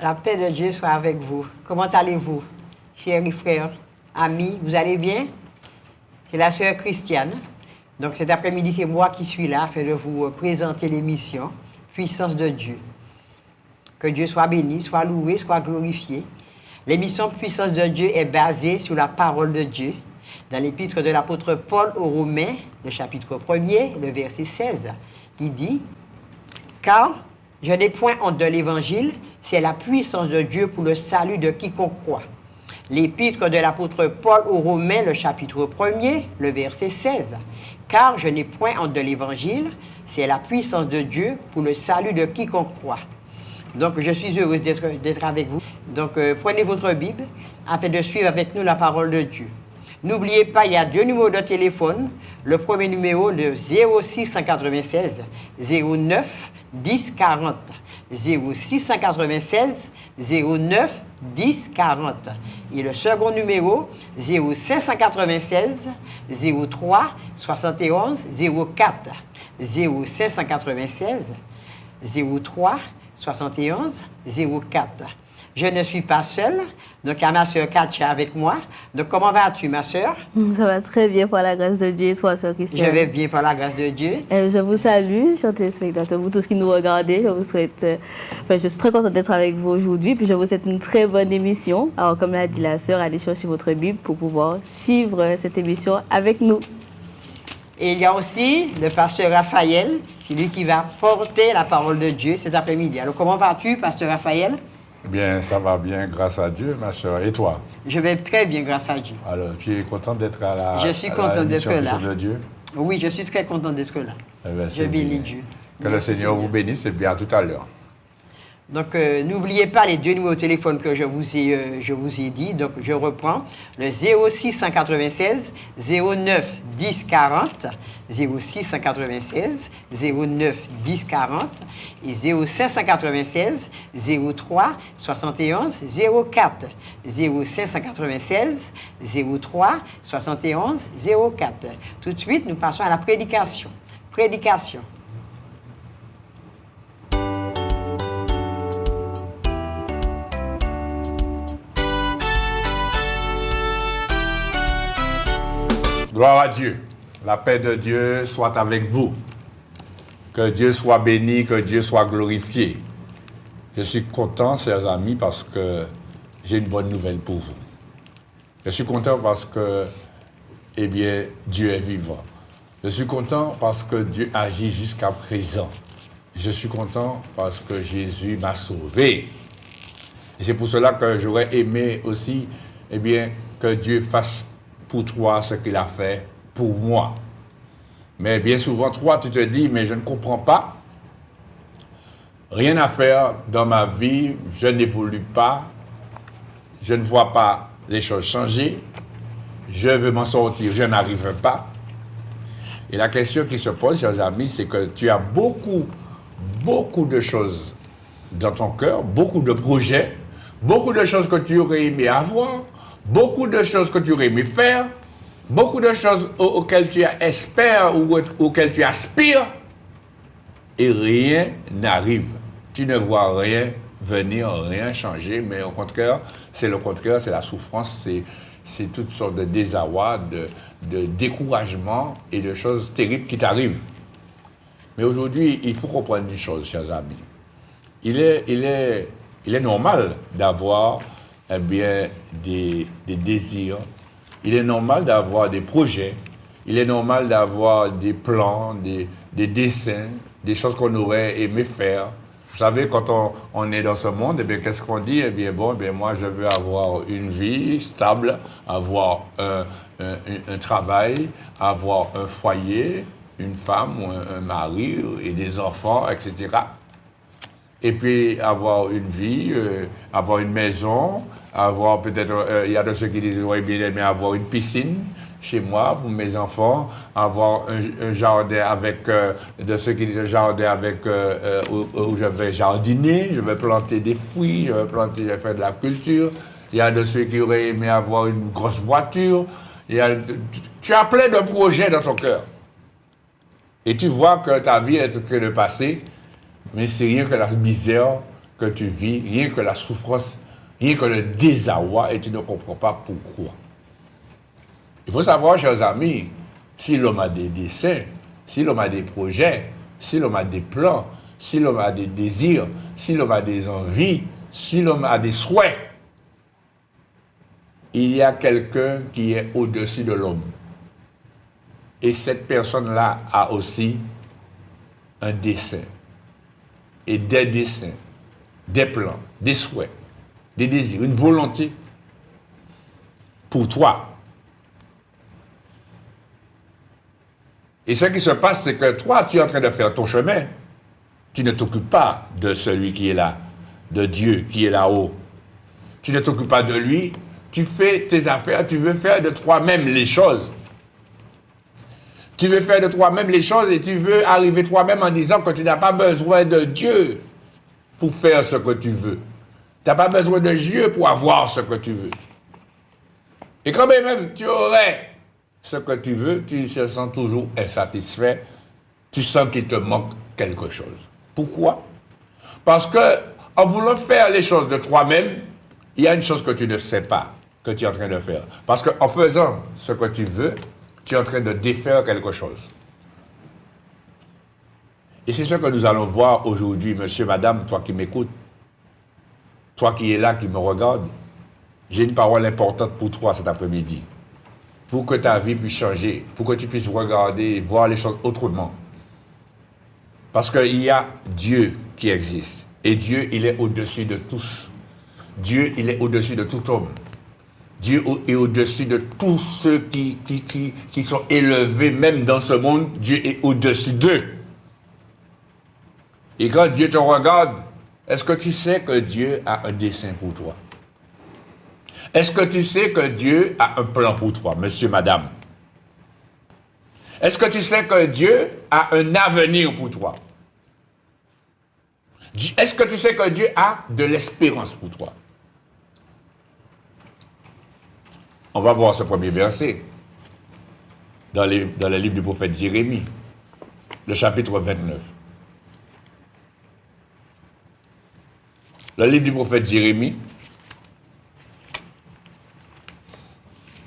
La paix de Dieu soit avec vous. Comment allez-vous, chers frères, amis? Vous allez bien? C'est la sœur Christiane. Donc cet après-midi, c'est moi qui suis là afin de vous présenter l'émission Puissance de Dieu. Que Dieu soit béni, soit loué, soit glorifié. L'émission Puissance de Dieu est basée sur la parole de Dieu dans l'épître de l'apôtre Paul aux Romains, le chapitre 1er, le verset 16, qui dit « Car je n'ai point honte de l'évangile, c'est la puissance de Dieu pour le salut de quiconque croit. » L'épître de l'apôtre Paul aux Romains, le chapitre 1er, le verset 16. « Car je n'ai point honte de l'évangile, c'est la puissance de Dieu pour le salut de quiconque croit. » Donc, je suis heureuse d'être avec vous. Donc, prenez votre Bible afin de suivre avec nous la parole de Dieu. N'oubliez pas, il y a 2 numéros de téléphone. Le premier numéro, le 0696 09 10 40. 0696 09 10 40. Et le second numéro, 0596 03 71 04. 0596 03 71 04. Je ne suis pas seule, donc il y a ma soeur Katia avec moi. Donc comment vas-tu, ma soeur? Ça va très bien par la grâce de Dieu et toi, soeur Christiane? Je vais bien par la grâce de Dieu. Je vous salue, chers téléspectateurs, vous tous qui nous regardez. Je vous souhaite, je suis très contente d'être avec vous aujourd'hui, puis je vous souhaite une très bonne émission. Alors comme l'a dit la soeur, allez chercher votre Bible pour pouvoir suivre cette émission avec nous. Et il y a aussi le pasteur Raphaël, c'est lui qui va porter la parole de Dieu cet après-midi. Alors, comment vas-tu, pasteur Raphaël? Bien, ça va bien, grâce à Dieu, ma soeur. Et toi? Je vais très bien, grâce à Dieu. Alors, tu es content d'être à la Je suis content d'être là. De Dieu? Oui, je suis très content d'être là. Eh bien, je bénis Dieu. Que le Seigneur vous bénisse et bien à tout à l'heure. Donc, n'oubliez pas les 2 numéros de téléphone que je vous ai dit. Donc, je reprends le 0696 09 10 40, 0696 09 10 40 et 0596 03 71 04. 0596 03 71 04. Tout de suite, nous passons à la prédication. Prédication. Gloire à Dieu. La paix de Dieu soit avec vous. Que Dieu soit béni, que Dieu soit glorifié. Je suis content, chers amis, parce que j'ai une bonne nouvelle pour vous. Je suis content parce que, eh bien, Dieu est vivant. Je suis content parce que Dieu agit jusqu'à présent. Je suis content parce que Jésus m'a sauvé. Et c'est pour cela que j'aurais aimé aussi, eh bien, que Dieu fasse pour toi ce qu'il a fait pour moi. Mais bien souvent, toi, tu te dis, mais je ne comprends pas. Rien à faire dans ma vie, je n'évolue pas, je ne vois pas les choses changer, je veux m'en sortir, je n'arrive pas. Et la question qui se pose, chers amis, c'est que tu as beaucoup de choses dans ton cœur, beaucoup de projets, beaucoup de choses que tu aurais aimé avoir, beaucoup de choses que tu aurais aimé faire, beaucoup de choses auxquelles tu espères ou auxquelles tu aspires, et rien n'arrive. Tu ne vois rien venir, rien changer, mais au contraire, c'est la souffrance, c'est toutes sortes de désarroi, de découragement et de choses terribles qui t'arrivent. Mais aujourd'hui, il faut comprendre une chose, chers amis. Il est normal d'avoir des désirs, il est normal d'avoir des projets, il est normal d'avoir des plans, des dessins, des choses qu'on aurait aimé faire. Vous savez, quand on est dans ce monde, eh bien, qu'est-ce qu'on dit? Eh bien, moi, je veux avoir une vie stable, avoir un travail, avoir un foyer, une femme ou un mari et des enfants, etc. Et puis avoir une vie, avoir une maison, avoir peut-être, il y a de ceux qui disent, oui, bien aimé avoir une piscine chez moi pour mes enfants, avoir un jardin avec, de ceux qui disent un jardin avec, où je vais jardiner, je vais planter des fruits, je vais faire de la culture. Il y a de ceux qui auraient aimé avoir une grosse voiture. Tu as plein de projets dans ton cœur. Et tu vois que ta vie est en train de passer, mais c'est rien que la misère que tu vis, rien que la souffrance, rien que le désarroi, et tu ne comprends pas pourquoi. Il faut savoir, chers amis, si l'homme a des desseins, si l'homme a des projets, si l'homme a des plans, si l'homme a des désirs, si l'homme a des envies, si l'homme a des souhaits, il y a quelqu'un qui est au-dessus de l'homme. Et cette personne-là a aussi un dessein. Et des desseins, des plans, des souhaits, des désirs, une volonté pour toi. Et ce qui se passe, c'est que toi, tu es en train de faire ton chemin. Tu ne t'occupes pas de celui qui est là, de Dieu qui est là-haut. Tu ne t'occupes pas de lui. Tu fais tes affaires, tu veux faire de toi-même les choses. Tu veux faire de toi-même les choses et tu veux arriver toi-même en disant que tu n'as pas besoin de Dieu pour faire ce que tu veux. Tu n'as pas besoin de Dieu pour avoir ce que tu veux. Et quand même tu aurais ce que tu veux, tu te sens toujours insatisfait. Tu sens qu'il te manque quelque chose. Pourquoi? Parce que en voulant faire les choses de toi-même, il y a une chose que tu ne sais pas, que tu es en train de faire. Parce qu'en faisant ce que tu veux, tu es en train de défaire quelque chose. Et c'est ce que nous allons voir aujourd'hui, monsieur, madame, toi qui m'écoutes, toi qui es là, qui me regarde. J'ai une parole importante pour toi cet après-midi. Pour que ta vie puisse changer, pour que tu puisses regarder et voir les choses autrement. Parce qu'il y a Dieu qui existe. Et Dieu, il est au-dessus de tous. Dieu, il est au-dessus de tout homme. Dieu est au-dessus de tous ceux qui sont élevés, même dans ce monde. Dieu est au-dessus d'eux. Et quand Dieu te regarde, est-ce que tu sais que Dieu a un dessein pour toi? Est-ce que tu sais que Dieu a un plan pour toi, monsieur, madame? Est-ce que tu sais que Dieu a un avenir pour toi? Est-ce que tu sais que Dieu a de l'espérance pour toi? On va voir ce premier verset dans le livre du prophète Jérémie, le chapitre 29. Le livre du prophète Jérémie,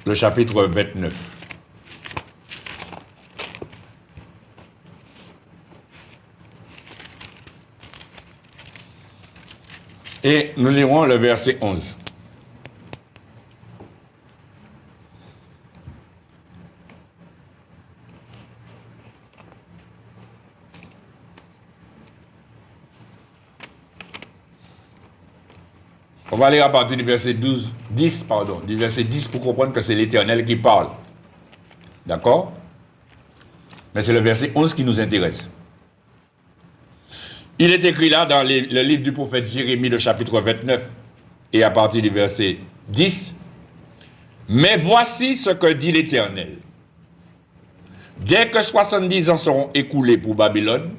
le chapitre 29. Et nous lirons le verset 11. On va lire à partir du verset 10 pour comprendre que c'est l'Éternel qui parle. D'accord? Mais c'est le verset 11 qui nous intéresse. Il est écrit là dans le livre du prophète Jérémie, le chapitre 29, et à partir du verset 10. Mais voici ce que dit l'Éternel. Dès que 70 ans seront écoulés pour Babylone,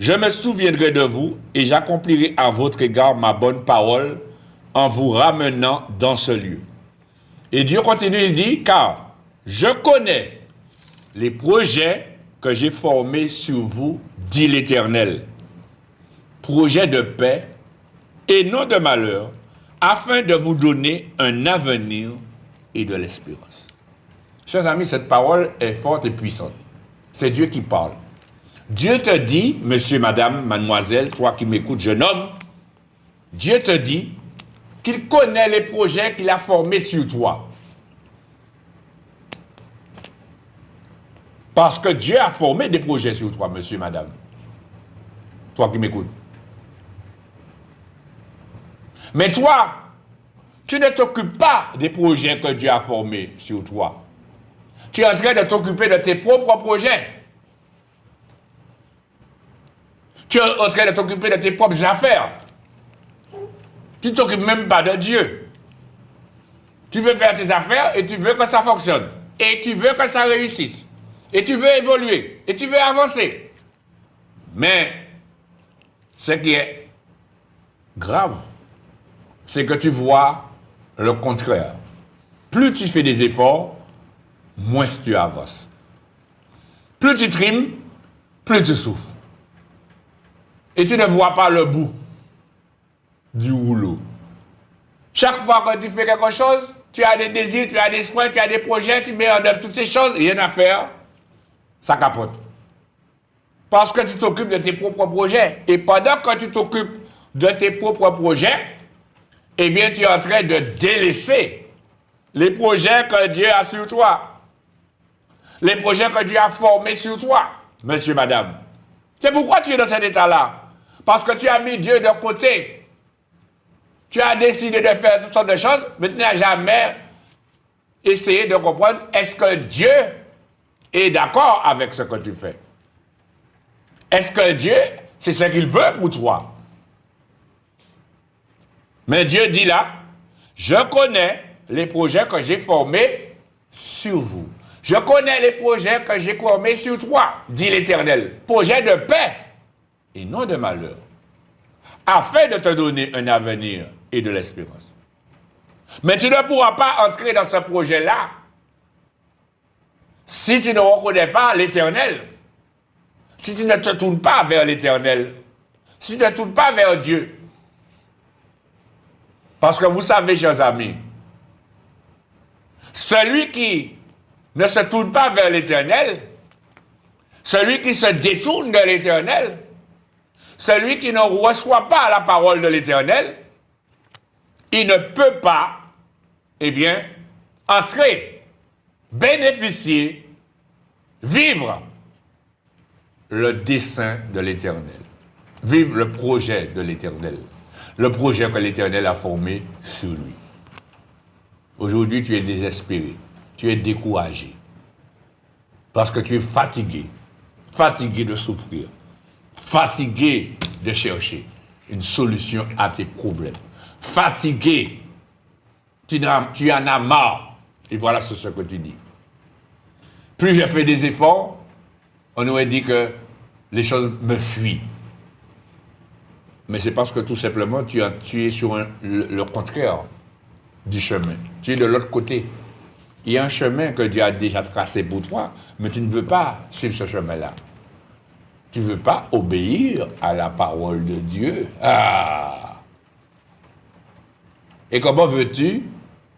je me souviendrai de vous et j'accomplirai à votre égard ma bonne parole en vous ramenant dans ce lieu. Et Dieu continue, il dit, car je connais les projets que j'ai formés sur vous, dit l'Éternel. Projets de paix et non de malheur, afin de vous donner un avenir et de l'espérance. Chers amis, cette parole est forte et puissante. C'est Dieu qui parle. Dieu te dit, monsieur, madame, mademoiselle, toi qui m'écoutes, jeune homme, Dieu te dit qu'il connaît les projets qu'il a formés sur toi. Parce que Dieu a formé des projets sur toi, monsieur, madame. Toi qui m'écoutes. Mais toi, tu ne t'occupes pas des projets que Dieu a formés sur toi. Tu es en train de t'occuper de tes propres projets. Tu es en train de t'occuper de tes propres affaires. Tu ne t'occupes même pas de Dieu. Tu veux faire tes affaires et tu veux que ça fonctionne. Et tu veux que ça réussisse. Et tu veux évoluer. Et tu veux avancer. Mais ce qui est grave, c'est que tu vois le contraire. Plus tu fais des efforts, moins tu avances. Plus tu trimes, plus tu souffres. Et tu ne vois pas le bout. du rouleau. Chaque fois que tu fais quelque chose, tu as des désirs, tu as des souhaits, tu as des projets, tu mets en œuvre toutes ces choses, rien à faire, ça capote. Parce que tu t'occupes de tes propres projets. Et pendant que tu t'occupes de tes propres projets, eh bien, tu es en train de délaisser les projets que Dieu a sur toi. Les projets que Dieu a formés sur toi, monsieur, madame. C'est pourquoi tu es dans cet état-là. Parce que tu as mis Dieu de côté. Tu as décidé de faire toutes sortes de choses, mais tu n'as jamais essayé de comprendre est-ce que Dieu est d'accord avec ce que tu fais. Est-ce que Dieu, c'est ce qu'il veut pour toi? Mais Dieu dit là, je connais les projets que j'ai formés sur vous. Je connais les projets que j'ai formés sur toi, dit l'Éternel. Projet de paix et non de malheur, afin de te donner un avenir et de l'espérance. Mais tu ne pourras pas entrer dans ce projet-là si tu ne reconnais pas l'Éternel, si tu ne te tournes pas vers l'Éternel, si tu ne te tournes pas vers Dieu. Parce que vous savez, chers amis, celui qui ne se tourne pas vers l'Éternel, celui qui se détourne de l'Éternel, celui qui ne reçoit pas la parole de l'Éternel, il ne peut pas, eh bien, entrer, bénéficier, vivre le dessein de l'Éternel, vivre le projet de l'Éternel, le projet que l'Éternel a formé sur lui. Aujourd'hui, tu es désespéré, tu es découragé, parce que tu es fatigué, fatigué de souffrir, fatigué de chercher une solution à tes problèmes, fatigué, tu en as marre, et voilà ce que tu dis. Plus j'ai fait des efforts, on aurait dit que les choses me fuient. Mais c'est parce que tout simplement, tu es sur le contraire du chemin. Tu es de l'autre côté. Il y a un chemin que Dieu a déjà tracé pour toi, mais tu ne veux pas suivre ce chemin-là. Tu ne veux pas obéir à la parole de Dieu. Ah! Et comment veux-tu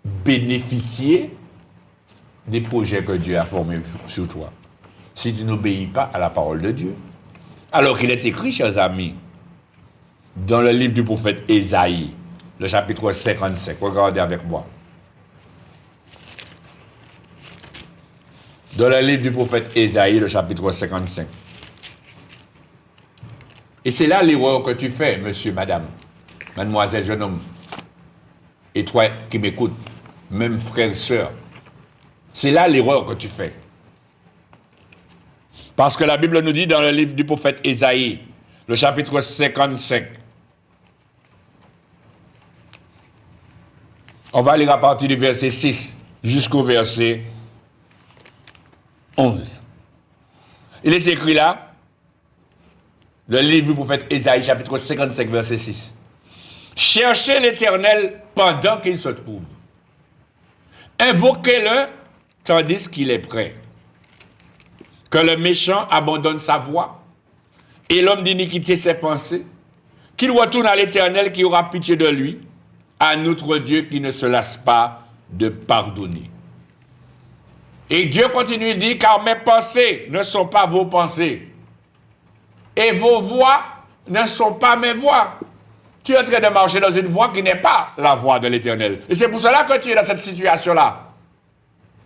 bénéficier des projets que Dieu a formés sur toi si tu n'obéis pas à la parole de Dieu? Alors qu'il est écrit, chers amis, dans le livre du prophète Ésaïe, le chapitre 55, regardez avec moi. Dans le livre du prophète Ésaïe, le chapitre 55. Et c'est là l'erreur que tu fais, monsieur, madame, mademoiselle, jeune homme, et toi qui m'écoutes, même frère, sœur. C'est là l'erreur que tu fais. Parce que la Bible nous dit dans le livre du prophète Ésaïe, le chapitre 55, on va lire à partir du verset 6 jusqu'au verset 11. Il est écrit là, le livre du prophète Ésaïe, chapitre 55, verset 6. Cherchez l'Éternel pendant qu'il se trouve. Invoquez-le tandis qu'il est prêt. Que le méchant abandonne sa voie et l'homme d'iniquité ses pensées. Qu'il retourne à l'Éternel qui aura pitié de lui, à notre Dieu qui ne se lasse pas de pardonner. Et Dieu continue de dire, car mes pensées ne sont pas vos pensées. Et vos voies ne sont pas mes voies. Tu es en train de marcher dans une voie qui n'est pas la voie de l'Éternel. Et c'est pour cela que tu es dans cette situation-là.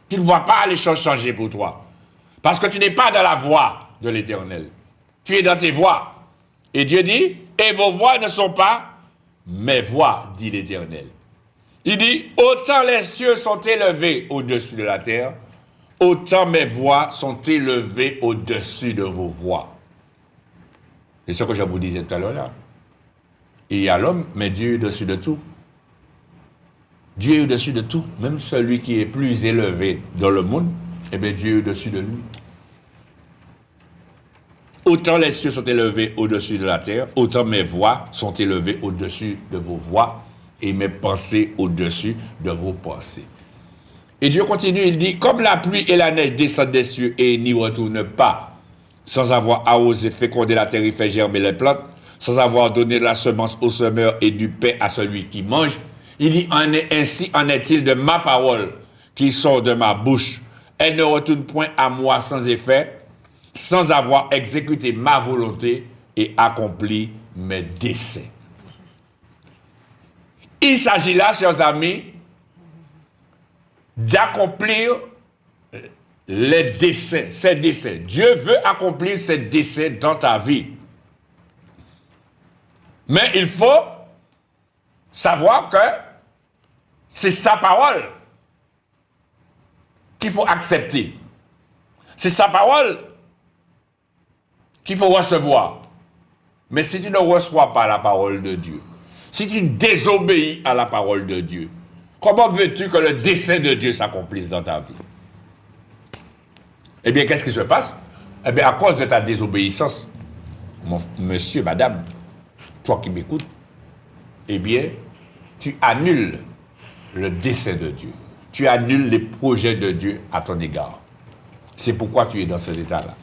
Tu ne vois pas les choses changer pour toi. Parce que tu n'es pas dans la voie de l'Éternel. Tu es dans tes voies. Et Dieu dit, et vos voies ne sont pas mes voies, dit l'Éternel. Il dit, autant les cieux sont élevés au-dessus de la terre, autant mes voies sont élevées au-dessus de vos voies. C'est ce que je vous disais tout à l'heure là. Il y a l'homme, mais Dieu est au-dessus de tout. Dieu est au-dessus de tout. Même celui qui est plus élevé dans le monde, eh bien Dieu est au-dessus de lui. Autant les cieux sont élevés au-dessus de la terre, autant mes voix sont élevées au-dessus de vos voix et mes pensées au-dessus de vos pensées. Et Dieu continue, il dit, comme la pluie et la neige descendent des cieux et n'y retournent pas, sans avoir arrosé, fécondé la terre et fait germer les plantes, sans avoir donné la semence au semeur et du pain à celui qui mange. Il dit, ainsi en est-il de ma parole qui sort de ma bouche. Elle ne retourne point à moi sans effet, sans avoir exécuté ma volonté et accompli mes desseins. Il s'agit là, chers amis, d'accomplir les desseins, ses desseins. Dieu veut accomplir ses desseins dans ta vie. Mais il faut savoir que c'est sa parole qu'il faut accepter. C'est sa parole qu'il faut recevoir. Mais si tu ne reçois pas la parole de Dieu, si tu désobéis à la parole de Dieu, comment veux-tu que le dessein de Dieu s'accomplisse dans ta vie? Eh bien, qu'est-ce qui se passe? Eh bien, à cause de ta désobéissance, monsieur, madame, toi qui m'écoutes, eh bien, tu annules le dessein de Dieu. Tu annules les projets de Dieu à ton égard. C'est pourquoi tu es dans cet état-là.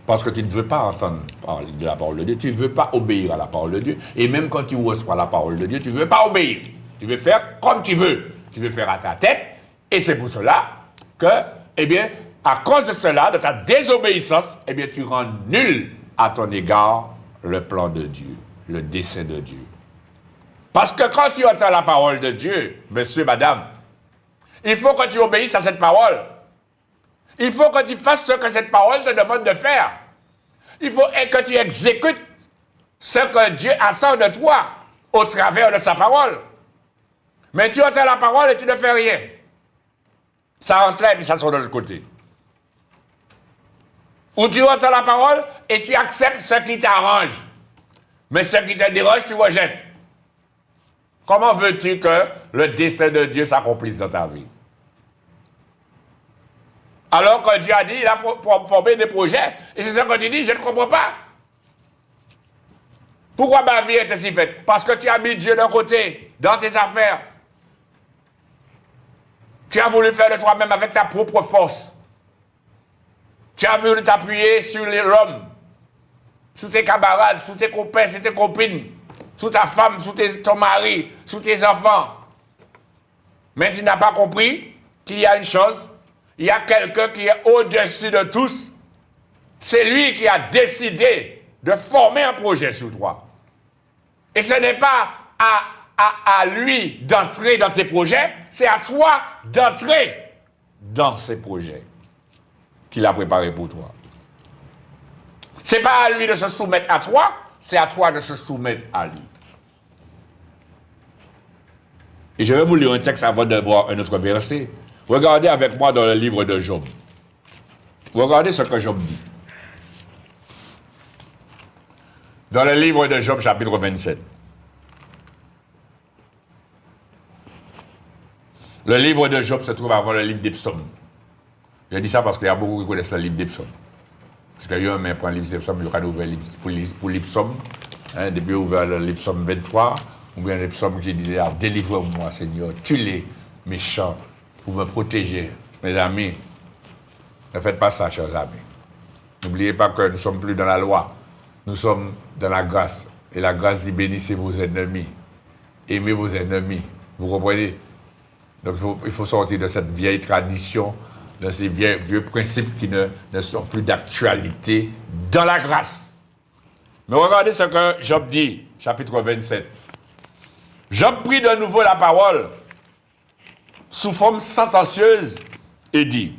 Parce que tu ne veux pas entendre parler de la parole de Dieu, tu ne veux pas obéir à la parole de Dieu. Et même quand tu reçois la parole de Dieu, tu ne veux pas obéir. Tu veux faire comme tu veux. Tu veux faire à ta tête. Et c'est pour cela que, eh bien, à cause de cela, de ta désobéissance, eh bien, tu rends nul à ton égard le plan de Dieu, le dessein de Dieu. Parce que quand tu entends la parole de Dieu, monsieur, madame, il faut que tu obéisses à cette parole. Il faut que tu fasses ce que cette parole te demande de faire. Il faut que tu exécutes ce que Dieu attend de toi au travers de sa parole. Mais tu entends la parole et tu ne fais rien. Ça rentre là et puis ça sort de l'autre côté. Ou tu entends la parole et tu acceptes ce qui t'arrange. Mais ce qui te dérange, tu rejettes. Comment veux-tu que le dessein de Dieu s'accomplisse dans ta vie? Alors que Dieu a dit, il a formé des projets, et c'est ce que tu dis, je ne comprends pas. Pourquoi ma vie est ainsi faite? Parce que tu as mis Dieu d'un côté, dans tes affaires. Tu as voulu faire de toi-même avec ta propre force. Tu as voulu t'appuyer sur l'homme, sur tes camarades, sur tes copains, sur tes copines, sur ta femme, sur ton mari, sur tes enfants. Mais tu n'as pas compris qu'il y a une chose. Il y a quelqu'un qui est au-dessus de tous. C'est lui qui a décidé de former un projet sur toi. Et ce n'est pas à lui d'entrer dans tes projets, c'est à toi d'entrer dans ces projets qu'il a préparés pour toi. Ce n'est pas à lui de se soumettre à toi, c'est à toi de se soumettre à lui. Et je vais vous lire un texte avant de voir un autre verset. Regardez avec moi dans le livre de Job. Regardez ce que Job dit. Dans le livre de Job, chapitre 27. Le livre de Job se trouve avant le livre des psaumes. Je dis ça parce qu'il y a beaucoup qui connaissent le livre des psaumes. Parce qu'il y a un prend le livre des psaumes, il y a ouvert pour les psaumes. Depuis ouvert le livre psaume 23, ou bien les psaumes qui disaient « Délivre-moi, Seigneur, tue les méchants. » Pour me protéger, mes amis, ne faites pas ça, chers amis. N'oubliez pas que nous ne sommes plus dans la loi, nous sommes dans la grâce. Et la grâce dit bénissez vos ennemis, aimez vos ennemis. Vous comprenez? Donc il faut sortir de cette vieille tradition, de ces vieux principes qui ne sont plus d'actualité dans la grâce. Mais regardez ce que Job dit, chapitre 27. Job prit de nouveau la parole sous forme sentencieuse et dit,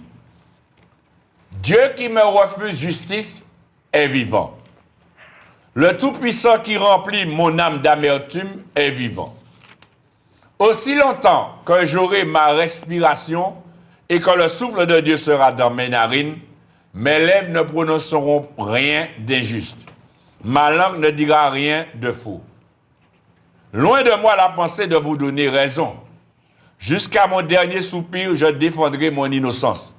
Dieu qui me refuse justice est vivant. Le Tout-Puissant qui remplit mon âme d'amertume est vivant. Aussi longtemps que j'aurai ma respiration et que le souffle de Dieu sera dans mes narines, mes lèvres ne prononceront rien d'injuste. Ma langue ne dira rien de faux. Loin de moi la pensée de vous donner raison. Jusqu'à mon dernier soupir, je défendrai mon innocence.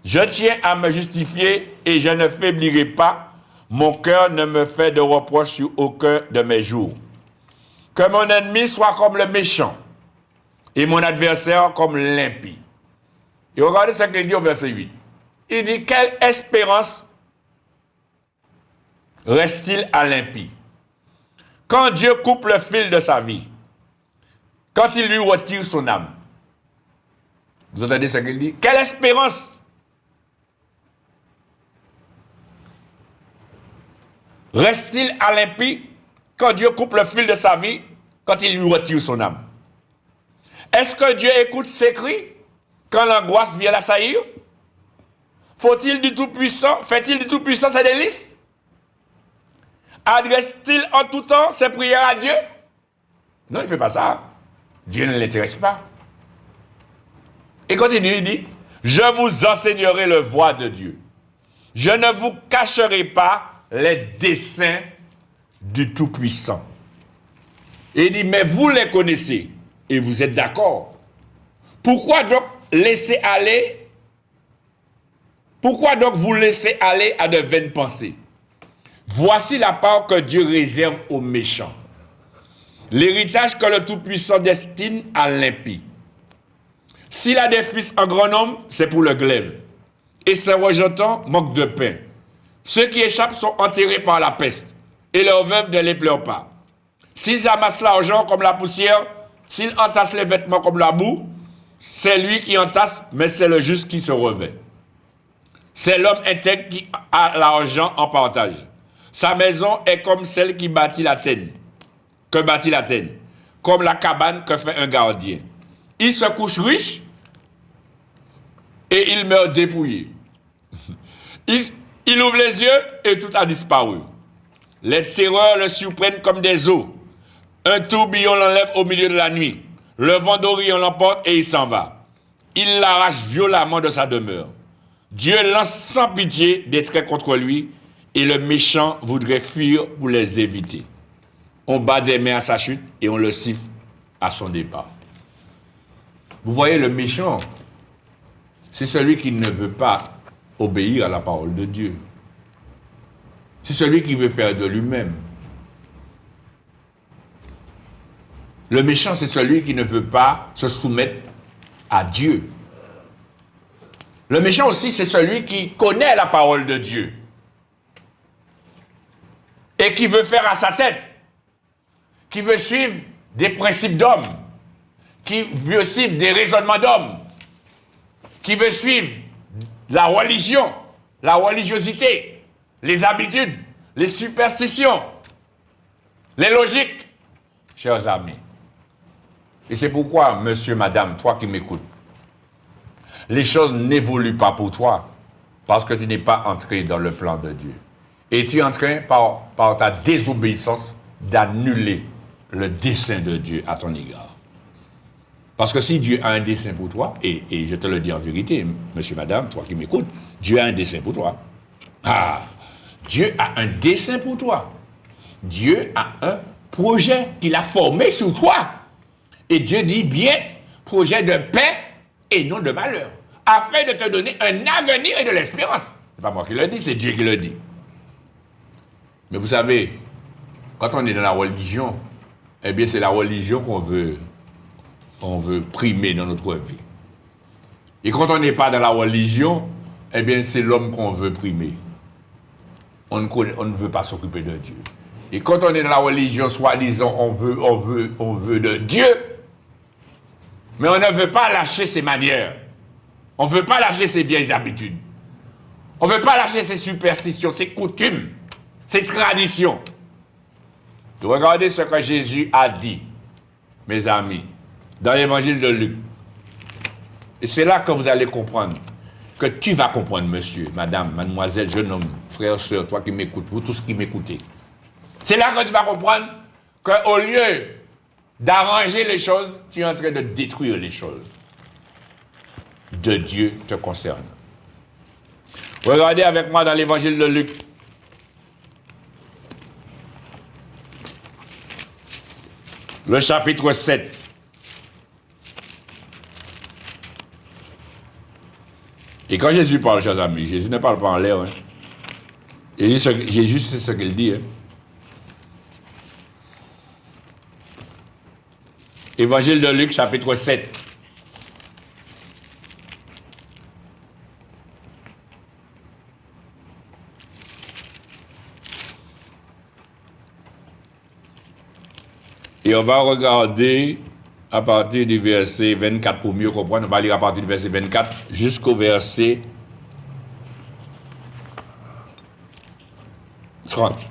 Je tiens à me justifier et je ne faiblirai pas. Mon cœur ne me fait de reproche sur aucun de mes jours. Que mon ennemi soit comme le méchant et mon adversaire comme l'impie. Et regardez ce qu'il dit au verset 8. Il dit, quelle espérance reste-t-il à l'impie? quand Dieu coupe le fil de sa vie, quand il lui retire son âme, vous entendez ce qu'il dit? Quelle espérance reste-t-il à l'impie quand Dieu coupe le fil de sa vie, quand il lui retire son âme? Est-ce que Dieu écoute ses cris quand l'angoisse vient l'assaillir? Fait-il du Tout-Puissant ses délices? Adresse-t-il en tout temps ses prières à Dieu? Non, il ne fait pas ça. Dieu ne l'intéresse pas. Et continue, il dit, je vous enseignerai le voie de Dieu. Je ne vous cacherai pas les desseins du Tout-Puissant. Et il dit, mais vous les connaissez et vous êtes d'accord. Pourquoi donc vous laissez aller à de vaines pensées? Voici la part que Dieu réserve aux méchants. L'héritage que le Tout-Puissant destine à l'impie. S'il a des fils en grand nombre, c'est pour le glaive. Et ses rejetants manquent de pain. Ceux qui échappent sont enterrés par la peste. Et leurs veuves ne les pleurent pas. S'ils amassent l'argent comme la poussière, s'ils entassent les vêtements comme la boue, c'est lui qui entasse, mais c'est le juste qui se revêt. C'est l'homme intègre qui a l'argent en partage. Sa maison est comme celle qui bâtit l'Athènes, comme la cabane que fait un gardien. Il se couche riche et il meurt dépouillé. Il ouvre les yeux et tout a disparu. Les terreurs le surprennent comme des eaux. Un tourbillon l'enlève au milieu de la nuit. Le vent d'Orient l'emporte et il s'en va. Il l'arrache violemment de sa demeure. Dieu lance sans pitié des traits contre lui et le méchant voudrait fuir pour les éviter. On bat des mains à sa chute et on le siffle à son départ. Vous voyez, le méchant, c'est celui qui ne veut pas obéir à la parole de Dieu. C'est celui qui veut faire de lui-même. Le méchant, c'est celui qui ne veut pas se soumettre à Dieu. Le méchant aussi, c'est celui qui connaît la parole de Dieu et qui veut faire à sa tête, qui veut suivre des principes d'hommes, qui veut suivre des raisonnements d'hommes, qui veut suivre la religion, la religiosité, les habitudes, les superstitions, les logiques, chers amis. Et c'est pourquoi, monsieur, madame, toi qui m'écoutes, les choses n'évoluent pas pour toi parce que tu n'es pas entré dans le plan de Dieu. Et tu es en train, par ta désobéissance, d'annuler le dessein de Dieu à ton égard. Parce que si Dieu a un dessein pour toi, et je te le dis en vérité, monsieur, madame, toi qui m'écoutes, Dieu a un dessein pour toi. Ah, Dieu a un dessein pour toi. Dieu a un projet qu'il a formé sur toi. Et Dieu dit bien, projet de paix et non de malheur, afin de te donner un avenir et de l'espérance. Ce n'est pas moi qui le dis, c'est Dieu qui le dit. Mais vous savez, quand on est dans la religion, eh bien c'est la religion qu'on veut primer dans notre vie. Et quand on n'est pas dans la religion, eh bien c'est l'homme qu'on veut primer. On ne veut pas s'occuper de Dieu. Et quand on est dans la religion, soi-disant, on veut de Dieu, mais on ne veut pas lâcher ses manières. On ne veut pas lâcher ses vieilles habitudes. On ne veut pas lâcher ses superstitions, ses coutumes, ses traditions. Regardez ce que Jésus a dit, mes amis, dans l'évangile de Luc. Et c'est là que vous allez comprendre, que tu vas comprendre, monsieur, madame, mademoiselle, jeune homme, frère, soeur, toi qui m'écoutes, vous tous qui m'écoutez. C'est là que tu vas comprendre qu'au lieu d'arranger les choses, tu es en train de détruire les choses de Dieu te concernant. Regardez avec moi dans l'évangile de Luc. Le chapitre 7. Et quand Jésus parle, chers amis, Jésus ne parle pas en l'air. Hein. Jésus, c'est ce qu'il dit. Hein. Évangile de Luc, chapitre 7. on va regarder à partir du verset 24 pour mieux comprendre. On va lire à partir du verset 24 jusqu'au verset 30.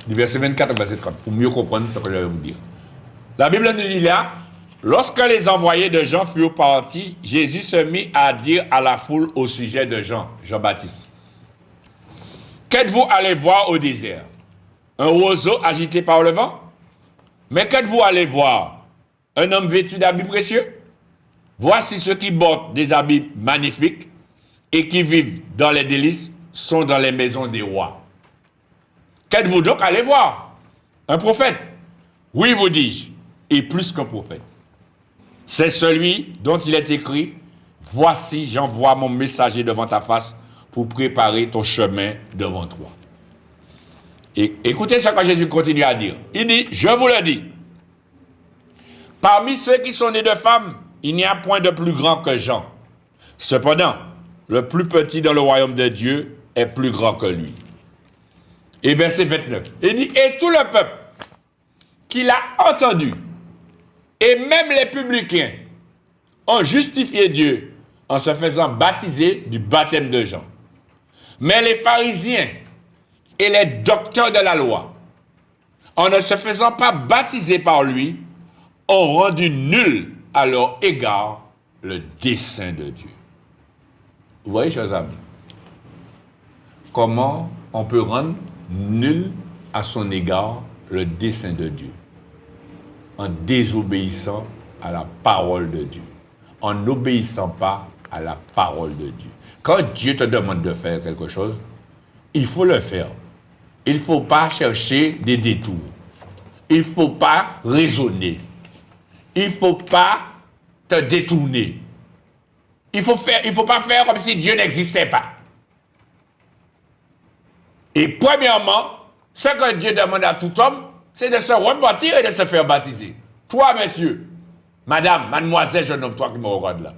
Du verset 24 au verset 30, pour mieux comprendre ce que je vais vous dire. La Bible nous dit là, lorsque les envoyés de Jean furent partis, Jésus se mit à dire à la foule au sujet de Jean-Baptiste. Qu'êtes-vous allé voir au désert? Un roseau agité par le vent? Mais qu'êtes-vous allé voir? Un homme vêtu d'habits précieux? Voici ceux qui portent des habits magnifiques et qui vivent dans les délices sont dans les maisons des rois. Qu'êtes-vous donc allé voir? Un prophète? Oui, vous dis-je, et plus qu'un prophète. C'est celui dont il est écrit, voici, j'envoie mon messager devant ta face pour préparer ton chemin devant toi. Et écoutez ce que Jésus continue à dire. Il dit, je vous le dis, parmi ceux qui sont nés de femmes, il n'y a point de plus grand que Jean. Cependant, le plus petit dans le royaume de Dieu est plus grand que lui. Et verset 29, il dit, et tout le peuple qui l'a entendu, et même les publicains, ont justifié Dieu en se faisant baptiser du baptême de Jean. Mais les pharisiens et les docteurs de la loi, en ne se faisant pas baptiser par lui, ont rendu nul à leur égard le dessein de Dieu. Vous voyez, chers amis, comment on peut rendre nul à son égard le dessein de Dieu? En désobéissant à la parole de Dieu, en n'obéissant pas à la parole de Dieu. Quand Dieu te demande de faire quelque chose, il faut le faire. Il ne faut pas chercher des détours. Il ne faut pas raisonner. Il ne faut pas te détourner. Il ne faut pas faire comme si Dieu n'existait pas. Et premièrement, ce que Dieu demande à tout homme, c'est de se repentir et de se faire baptiser. Toi, monsieur, madame, mademoiselle, jeune homme, toi qui me regardes là.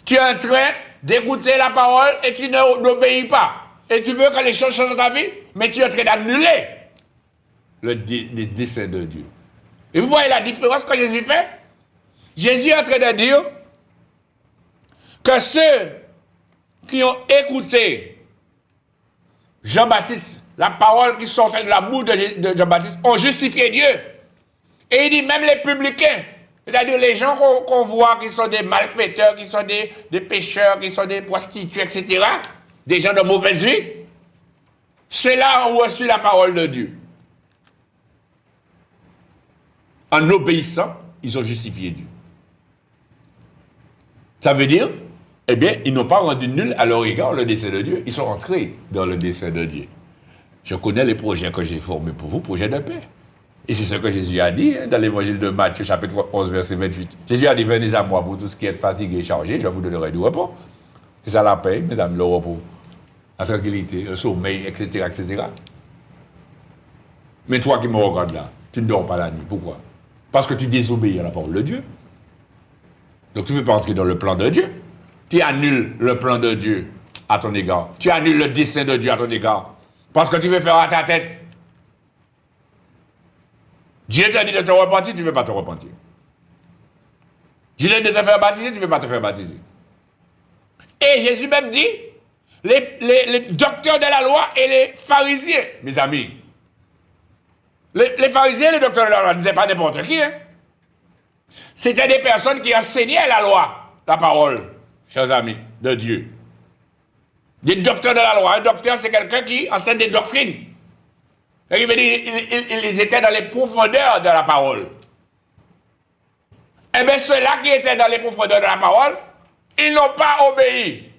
Tu es en train d'écouter la parole et tu n'obéis pas. Et tu veux que les choses changent dans ta vie, mais tu es en train d'annuler le dessein de Dieu. Et vous voyez la différence que Jésus fait? Jésus est en train de dire que ceux qui ont écouté Jean-Baptiste, la parole qui sortait de la bouche de Jean-Baptiste, ont justifié Dieu. Et il dit même les publicains, c'est-à-dire les gens qu'on voit qui sont des malfaiteurs, qui sont des pécheurs, qui sont des prostituées, etc., des gens de mauvaise vie, ceux-là ont reçu la parole de Dieu. En obéissant, ils ont justifié Dieu. Ça veut dire, eh bien, ils n'ont pas rendu nul à leur égard le dessein de Dieu. Ils sont entrés dans le dessein de Dieu. Je connais les projets que j'ai formés pour vous, projets de paix. Et c'est ce que Jésus a dit dans l'évangile de Matthieu, chapitre 11, verset 28. Jésus a dit, venez à moi, vous tous qui êtes fatigués et chargés, je vous donnerai du repos. C'est ça la paix, mesdames, le repos, la tranquillité, le sommeil, etc., etc. Mais toi qui me regardes là, tu ne dors pas la nuit. Pourquoi? Parce que tu désobéis à la parole de Dieu. Donc tu ne veux pas entrer dans le plan de Dieu. Tu annules le plan de Dieu à ton égard. Tu annules le dessein de Dieu à ton égard. Parce que tu veux faire à ta tête. Dieu t'a dit de te repentir, tu ne veux pas te repentir. Dieu t'a dit de te faire baptiser, tu ne veux pas te faire baptiser. Et Jésus même dit, les docteurs de la loi et les pharisiens, mes amis, les pharisiens et les docteurs de la loi ne disaient pas n'importe qui. Hein? C'était des personnes qui enseignaient la loi, la parole, chers amis, de Dieu. Des docteurs de la loi. Un docteur, c'est quelqu'un qui enseigne des doctrines. Ils étaient dans les profondeurs de la parole. Eh bien, ceux-là qui étaient dans les profondeurs de la parole, ils n'ont pas obéi.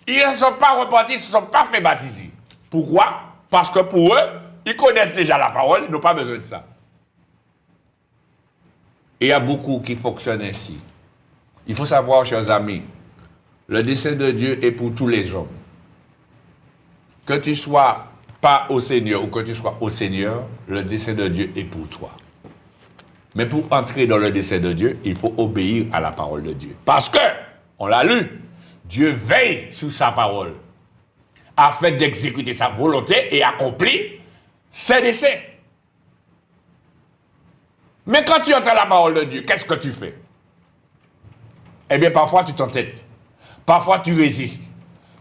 Ils ne sont pas repentis, ils ne se sont pas fait baptiser. Pourquoi? Parce que pour eux, ils connaissent déjà la parole, ils n'ont pas besoin de ça. Et il y a beaucoup qui fonctionnent ainsi. Il faut savoir, chers amis, le dessein de Dieu est pour tous les hommes. Que tu sois pas au Seigneur ou que tu sois au Seigneur, le dessein de Dieu est pour toi. Mais pour entrer dans le dessein de Dieu, il faut obéir à la parole de Dieu. Parce que, on l'a lu, Dieu veille sur sa parole afin d'exécuter sa volonté et accomplir ses desseins. Mais quand tu entends la parole de Dieu, qu'est-ce que tu fais? Eh bien, parfois tu t'entêtes. Parfois tu résistes.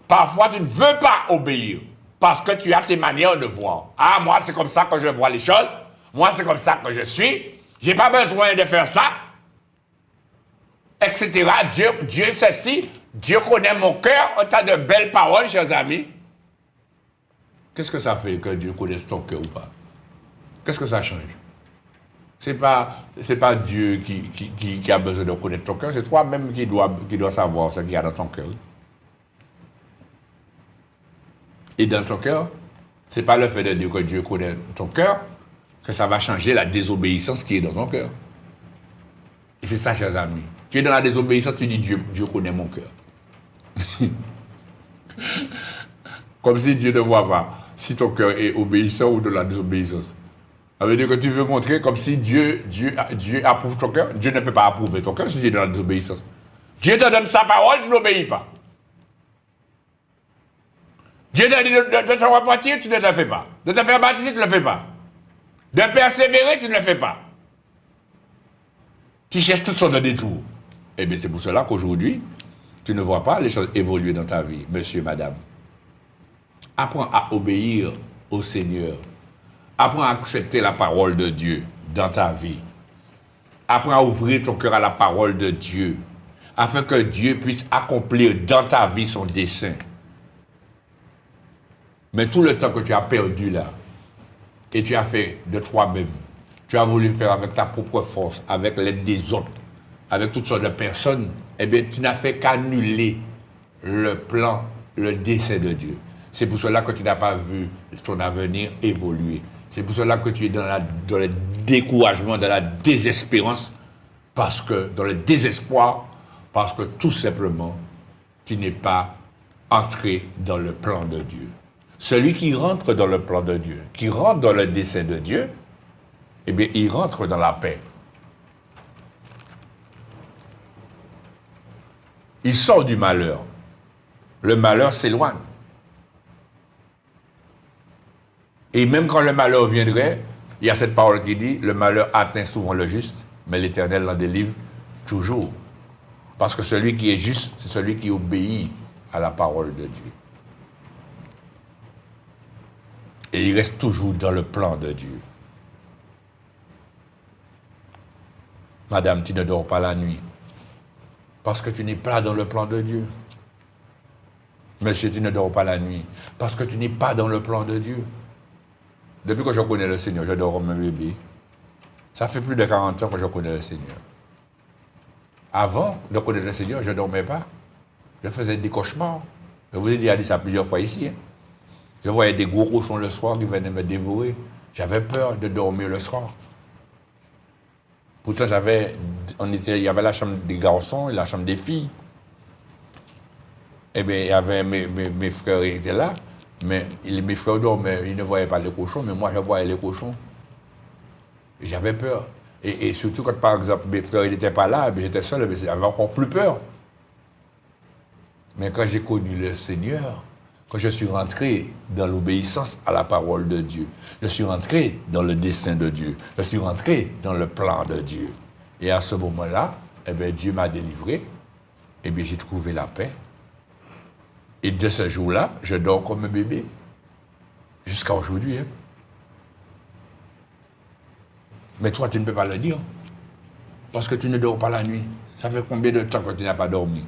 Parfois tu ne veux pas obéir. Parce que tu as tes manières de voir. Ah, moi, c'est comme ça que je vois les choses. Moi, c'est comme ça que je suis. Je n'ai pas besoin de faire ça. Etc. Dieu sait si. Dieu connaît mon cœur. Un tas de belles paroles, chers amis. Qu'est-ce que ça fait que Dieu connaisse ton cœur ou pas? Qu'est-ce que ça change? C'est pas Dieu qui a besoin de connaître ton cœur, c'est toi-même qui dois savoir ce qu'il y a dans ton cœur. Et dans ton cœur, c'est pas le fait de dire que Dieu connaît ton cœur que ça va changer la désobéissance qui est dans ton cœur. Et c'est ça, chers amis. Tu es dans la désobéissance, tu dis Dieu connaît mon cœur. Comme si Dieu ne voit pas si ton cœur est obéissant ou de la désobéissance. Ça veut dire que tu veux montrer comme si Dieu approuve ton cœur. Dieu ne peut pas approuver ton cœur si tu es dans la désobéissance. Dieu te donne sa parole, tu n'obéis pas. Dieu te dit de te repentir, tu ne le fais pas. De te faire baptiser, tu ne le fais pas. De persévérer, tu ne le fais pas. Tu cherches toutes sortes de détours. Eh bien, c'est pour cela qu'aujourd'hui, tu ne vois pas les choses évoluer dans ta vie, monsieur, madame. Apprends à obéir au Seigneur. Apprends à accepter la parole de Dieu dans ta vie. Apprends à ouvrir ton cœur à la parole de Dieu, afin que Dieu puisse accomplir dans ta vie son dessein. Mais tout le temps que tu as perdu là, et tu as fait de toi-même, tu as voulu faire avec ta propre force, avec l'aide des autres, avec toutes sortes de personnes, eh bien, tu n'as fait qu'annuler le plan, le dessein de Dieu. C'est pour cela que tu n'as pas vu ton avenir évoluer. C'est pour cela que tu es dans le découragement, dans la désespérance, dans le désespoir, parce que tout simplement, tu n'es pas entré dans le plan de Dieu. Celui qui rentre dans le plan de Dieu, qui rentre dans le dessein de Dieu, eh bien, il rentre dans la paix. Il sort du malheur. Le malheur s'éloigne. Et même quand le malheur viendrait, il y a cette parole qui dit, le malheur atteint souvent le juste, mais l'Éternel l'en délivre toujours. Parce que celui qui est juste, c'est celui qui obéit à la parole de Dieu. Et il reste toujours dans le plan de Dieu. Madame, tu ne dors pas la nuit, parce que tu n'es pas dans le plan de Dieu. Monsieur, tu ne dors pas la nuit, parce que tu n'es pas dans le plan de Dieu. Depuis que je connais le Seigneur, je dors comme un bébé. Ça fait plus de 40 ans que je connais le Seigneur. Avant de connaître le Seigneur, je ne dormais pas. Je faisais des cauchemars. Je vous ai déjà dit ça plusieurs fois ici. Je voyais des gros cochons le soir qui venaient me dévorer. J'avais peur de dormir le soir. Pourtant, il y avait la chambre des garçons et la chambre des filles. Eh bien, il y avait mes frères qui étaient là. Mais mes frères dormaient, ils ne voyaient pas les cochons, mais moi, je voyais les cochons. Et j'avais peur. Et surtout quand, par exemple, mes frères n'étaient pas là, j'étais seul, mais j'avais encore plus peur. Mais quand j'ai connu le Seigneur, quand je suis rentré dans l'obéissance à la parole de Dieu, je suis rentré dans le dessein de Dieu, je suis rentré dans le plan de Dieu. Et à ce moment-là, eh bien, Dieu m'a délivré, et bien j'ai trouvé la paix. Et de ce jour-là, je dors comme un bébé. Jusqu'à aujourd'hui. Hein. Mais toi, tu ne peux pas le dire. Parce que tu ne dors pas la nuit. Ça fait combien de temps que tu n'as pas dormi?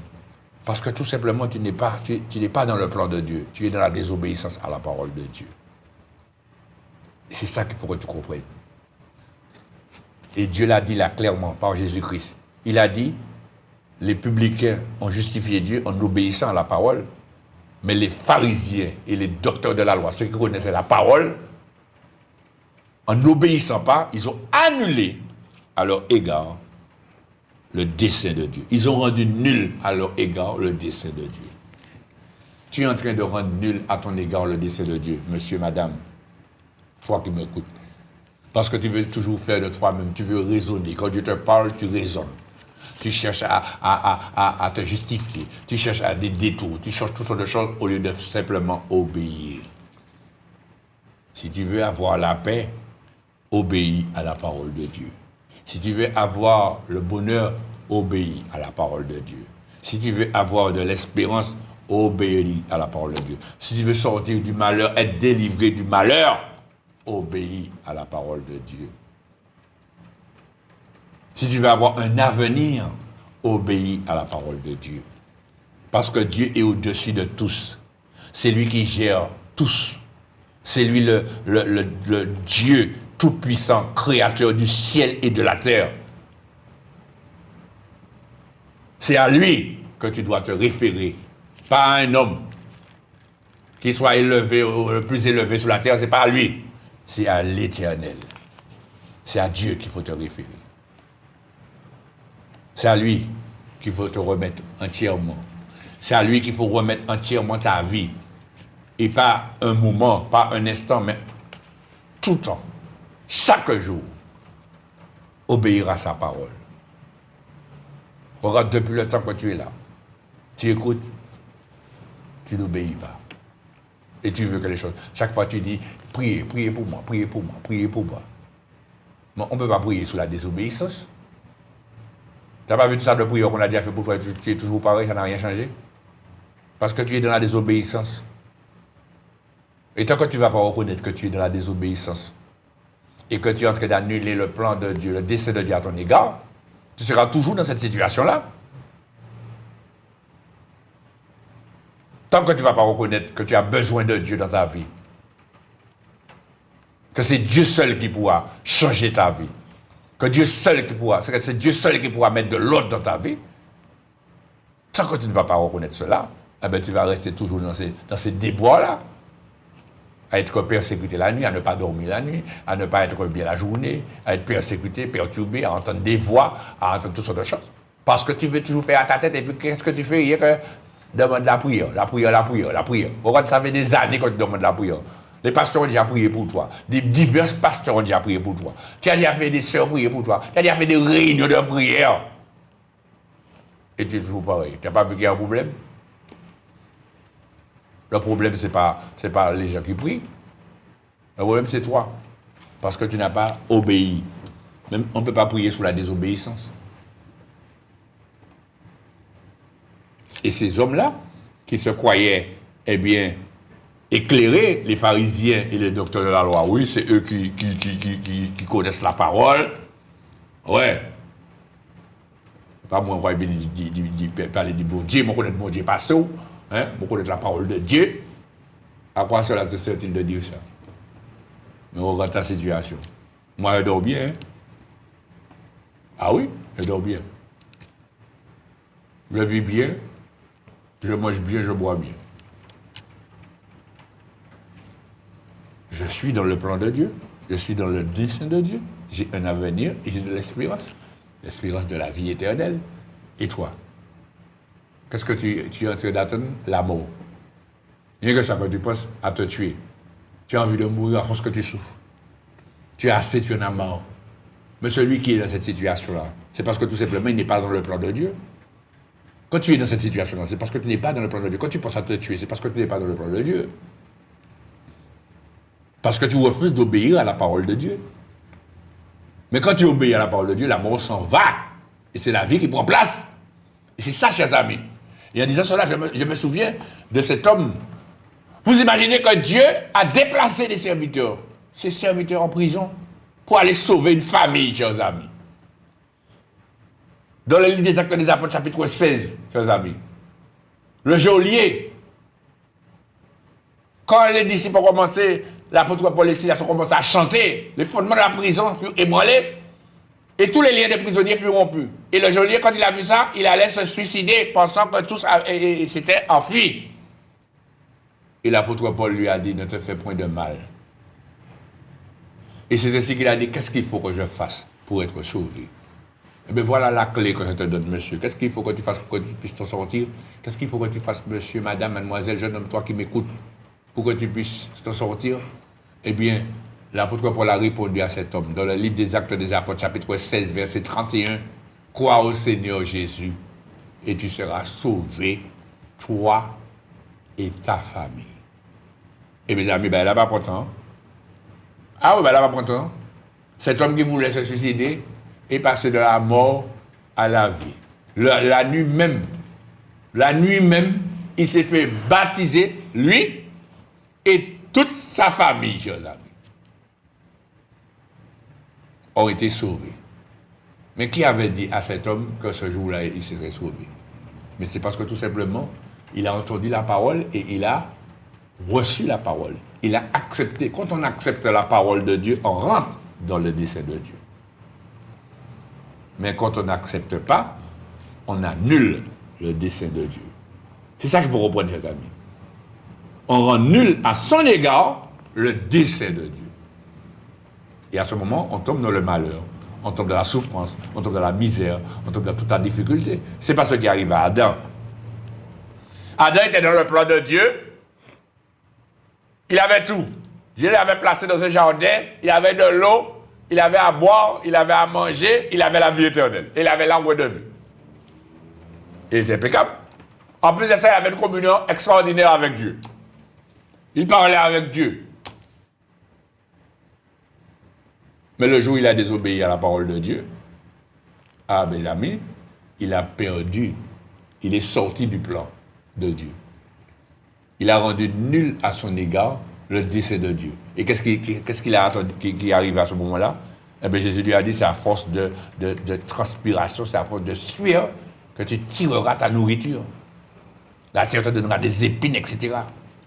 Parce que tout simplement, tu n'es pas dans le plan de Dieu. Tu es dans la désobéissance à la parole de Dieu. Et c'est ça qu'il faut que tu comprennes. Et Dieu l'a dit là clairement par Jésus-Christ. Il a dit, les publicains ont justifié Dieu en obéissant à la parole. Mais les pharisiens et les docteurs de la loi, ceux qui connaissaient la parole, en n'obéissant pas, ils ont annulé à leur égard le dessein de Dieu. Ils ont rendu nul à leur égard le dessein de Dieu. Tu es en train de rendre nul à ton égard le dessein de Dieu, monsieur, madame, toi qui m'écoutes. Parce que tu veux toujours faire de toi-même, tu veux raisonner. Quand Dieu te parle, tu raisonnes. Tu cherches à te justifier. Tu cherches à des détours. Tu cherches toutes sortes de choses au lieu de simplement obéir. Si tu veux avoir la paix, obéis à la parole de Dieu. Si tu veux avoir le bonheur, obéis à la parole de Dieu. Si tu veux avoir de l'espérance, obéis à la parole de Dieu. Si tu veux sortir du malheur, être délivré du malheur, obéis à la parole de Dieu. Si tu veux avoir un avenir, obéis à la parole de Dieu. Parce que Dieu est au-dessus de tous. C'est lui qui gère tous. C'est lui le Dieu tout-puissant, créateur du ciel et de la terre. C'est à lui que tu dois te référer, pas à un homme qui soit élevé, le plus élevé sur la terre, c'est pas à lui, c'est à l'Éternel. C'est à Dieu qu'il faut te référer. C'est à lui qu'il faut te remettre entièrement. C'est à lui qu'il faut remettre entièrement ta vie. Et pas un moment, pas un instant, mais tout le temps, chaque jour, obéir à sa parole. Regarde, depuis le temps que tu es là, tu écoutes, tu n'obéis pas. Et tu veux que les choses... Chaque fois, tu dis, priez, priez pour moi, priez pour moi, priez pour moi. Mais on ne peut pas prier sous la désobéissance. Tu n'as pas vu tout ça de prière qu'on a déjà fait pour toi, tu es toujours pareil, ça n'a rien changé. Parce que tu es dans la désobéissance. Et tant que tu ne vas pas reconnaître que tu es dans la désobéissance et que tu es en train d'annuler le plan de Dieu, le dessein de Dieu à ton égard, tu seras toujours dans cette situation-là. Tant que tu ne vas pas reconnaître que tu as besoin de Dieu dans ta vie, que c'est Dieu seul qui pourra changer ta vie, que c'est Dieu seul qui pourra mettre de l'ordre dans ta vie, tant que tu ne vas pas reconnaître cela, eh bien, tu vas rester toujours dans ces déboires-là. À être persécuté la nuit, à ne pas dormir la nuit, à ne pas être bien la journée, à être persécuté, perturbé, à entendre des voix, à entendre toutes sortes de choses. Parce que tu veux toujours faire à ta tête, et puis qu'est-ce que tu fais? Il y a que demande la prière, la prière, la prière, la prière. Regarde, ça fait des années que tu demandes la prière. Les pasteurs ont déjà prié pour toi. Divers pasteurs ont déjà prié pour toi. Tu as déjà fait des sœurs prier pour toi. Tu as déjà fait des réunions de prière. Et tu es toujours pareil. Tu n'as pas vu qu'il y a un problème? Le problème, ce n'est pas les gens qui prient. Le problème, c'est toi. Parce que tu n'as pas obéi. Même, on ne peut pas prier sous la désobéissance. Et ces hommes-là, qui se croyaient, eh bien, éclairés, les pharisiens et les docteurs de la loi, oui, c'est eux qui connaissent la parole. Ouais. Pas moi, on va parler du bon Dieu, moi, je connais le bon Dieu, pas ça. Hein, pour connaître la parole de Dieu, à quoi cela te sert-il de dire ça? Mais regarde ta situation. Moi, je dors bien. Hein? Ah oui, je dors bien. Je vis bien, je mange bien, je bois bien. Je suis dans le plan de Dieu, je suis dans le dessein de Dieu, j'ai un avenir et j'ai de l'espérance de la vie éternelle. Et toi? Qu'est-ce que tu es en train d'attendre? La mort. Rien que ça, quand tu penses à te tuer. Tu as envie de mourir à force que tu souffres. Tu es assez, tu en as marre. Mais celui qui est dans cette situation-là, c'est parce que tout simplement, il n'est pas dans le plan de Dieu. Quand tu es dans cette situation-là, c'est parce que tu n'es pas dans le plan de Dieu. Quand tu penses à te tuer, c'est parce que tu n'es pas dans le plan de Dieu. Parce que tu refuses d'obéir à la parole de Dieu. Mais quand tu obéis à la parole de Dieu, la mort s'en va. Et c'est la vie qui prend place. Et c'est ça, chers amis. Et en disant cela, je me souviens de cet homme. Vous imaginez que Dieu a déplacé des serviteurs, ses serviteurs en prison, pour aller sauver une famille, chers amis. Dans le livre des Actes des Apôtres, chapitre 16, chers amis. Le geôlier, quand les disciples ont commencé, l'apôtre Paul et Silas ont commencé à chanter, les fondements de la prison furent ébranlés. Et tous les liens des prisonniers furent rompus. Et le geôlier, quand il a vu ça, il allait se suicider, pensant que tous s'étaient enfuis. Et l'apôtre Paul lui a dit, ne te fais point de mal. Et c'est ainsi qu'il a dit, qu'est-ce qu'il faut que je fasse pour être sauvé? Eh bien voilà la clé que je te donne, monsieur. Qu'est-ce qu'il faut que tu fasses pour que tu puisses t'en sortir? Qu'est-ce qu'il faut que tu fasses, monsieur, madame, mademoiselle, jeune homme, toi qui m'écoutes, pour que tu puisses t'en sortir? Eh bien, l'apôtre Paul a répondu à cet homme dans le livre des Actes des Apôtres, chapitre 16, verset 31. Crois au Seigneur Jésus et tu seras sauvé, toi et ta famille. Et mes amis, ben là, pas content. Ah oui, ben là, pas content. Cet homme qui voulait se suicider, est passé de la mort à la vie. La nuit même, il s'est fait baptiser, lui et toute sa famille, chers amis, ont été sauvés. Mais qui avait dit à cet homme que ce jour-là, il serait sauvé? Mais c'est parce que tout simplement, il a entendu la parole et il a reçu la parole. Il a accepté. Quand on accepte la parole de Dieu, on rentre dans le dessein de Dieu. Mais quand on n'accepte pas, on annule le dessein de Dieu. C'est ça qu'il faut reprendre, chers amis. On rend nul à son égard le dessein de Dieu. Et à ce moment, on tombe dans le malheur, on tombe dans la souffrance, on tombe dans la misère, on tombe dans toute la difficulté. C'est pas ce qui arrive à Adam. Adam était dans le plan de Dieu. Il avait tout. Dieu l'avait placé dans un jardin, il avait de l'eau, il avait à boire, il avait à manger, il avait la vie éternelle. Il avait l'arbre de vie. Il était impeccable. En plus de ça, il avait une communion extraordinaire avec Dieu. Il parlait avec Dieu. Mais le jour où il a désobéi à la parole de Dieu, mes amis, il a perdu. Il est sorti du plan de Dieu. Il a rendu nul à son égard le dessein de Dieu. Et qu'est-ce qu'il a attendu qui arrive à ce moment-là? Eh bien, Jésus lui a dit, c'est à force de transpiration, c'est à force de sueur que tu tireras ta nourriture. La terre te donnera des épines, etc.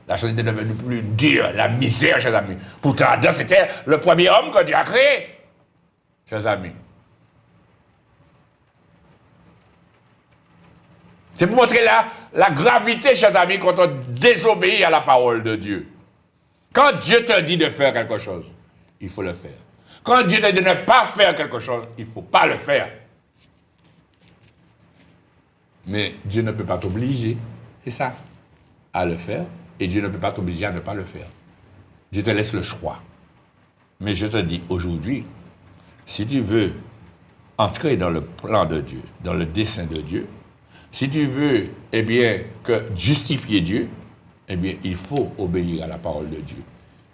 La chose est devenue plus dure, la misère, chers amis. Pourtant, Adam, c'était le premier homme que Dieu a créé, chers amis. C'est pour montrer la gravité, chers amis, quand on désobéit à la parole de Dieu. Quand Dieu te dit de faire quelque chose, il faut le faire. Quand Dieu te dit de ne pas faire quelque chose, il ne faut pas le faire. Mais Dieu ne peut pas t'obliger, c'est ça, à le faire. Et Dieu ne peut pas t'obliger à ne pas le faire. Dieu te laisse le choix. Mais je te dis aujourd'hui, si tu veux entrer dans le plan de Dieu, dans le dessein de Dieu, si tu veux, eh bien, justifier Dieu, eh bien, il faut obéir à la parole de Dieu.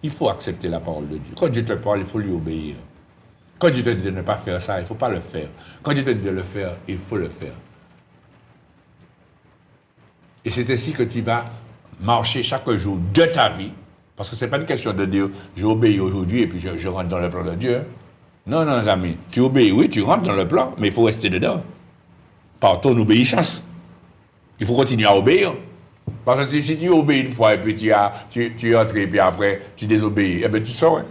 Il faut accepter la parole de Dieu. Quand Dieu te parle, il faut lui obéir. Quand Dieu te dit de ne pas faire ça, il ne faut pas le faire. Quand Dieu te dit de le faire, il faut le faire. Et c'est ainsi que tu vas marcher chaque jour de ta vie, parce que ce n'est pas une question de dire « j'obéis aujourd'hui et puis je rentre dans le plan de Dieu ». Non, non, amis, tu obéis, oui, tu rentres dans le plan, mais il faut rester dedans. Par ton obéissance. Il faut continuer à obéir. Parce que si tu obéis une fois et puis tu es entré et puis après tu désobéis, eh bien tu sors. Hein?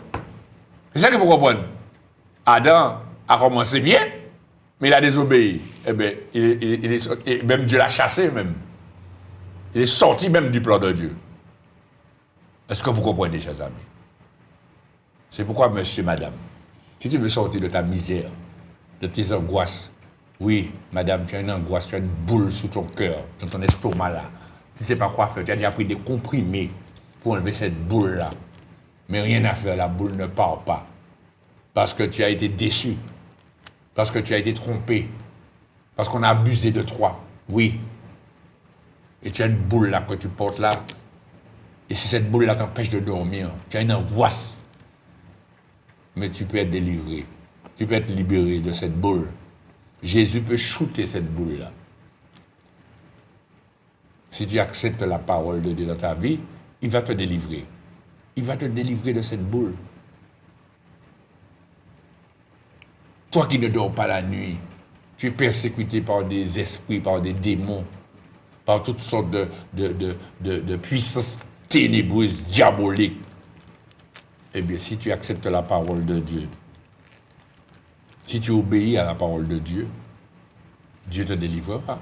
C'est ça qu'il faut comprendre. Adam a commencé bien, mais il a désobéi. Eh bien, et même Dieu l'a chassé même. Il est sorti même du plan de Dieu. Est-ce que vous comprenez, chers amis? C'est pourquoi, monsieur, madame, si tu veux sortir de ta misère, de tes angoisses, oui, madame, tu as une angoisse, tu as une boule sous ton cœur, dans ton estomac là. Tu ne sais pas quoi faire, tu as déjà pris des comprimés pour enlever cette boule-là. Mais rien à faire, la boule ne part pas. Parce que tu as été déçu. Parce que tu as été trompé. Parce qu'on a abusé de toi. Oui. Et tu as une boule là que tu portes là. Et si cette boule là t'empêche de dormir, tu as une angoisse. Mais tu peux être délivré. Tu peux être libéré de cette boule. Jésus peut shooter cette boule là. Si tu acceptes la parole de Dieu dans ta vie, il va te délivrer. Il va te délivrer de cette boule. Toi qui ne dors pas la nuit, tu es persécuté par des esprits, par des démons, par toutes sortes de puissances ténébreuses, diaboliques. Eh bien, si tu acceptes la parole de Dieu, si tu obéis à la parole de Dieu, Dieu te délivrera.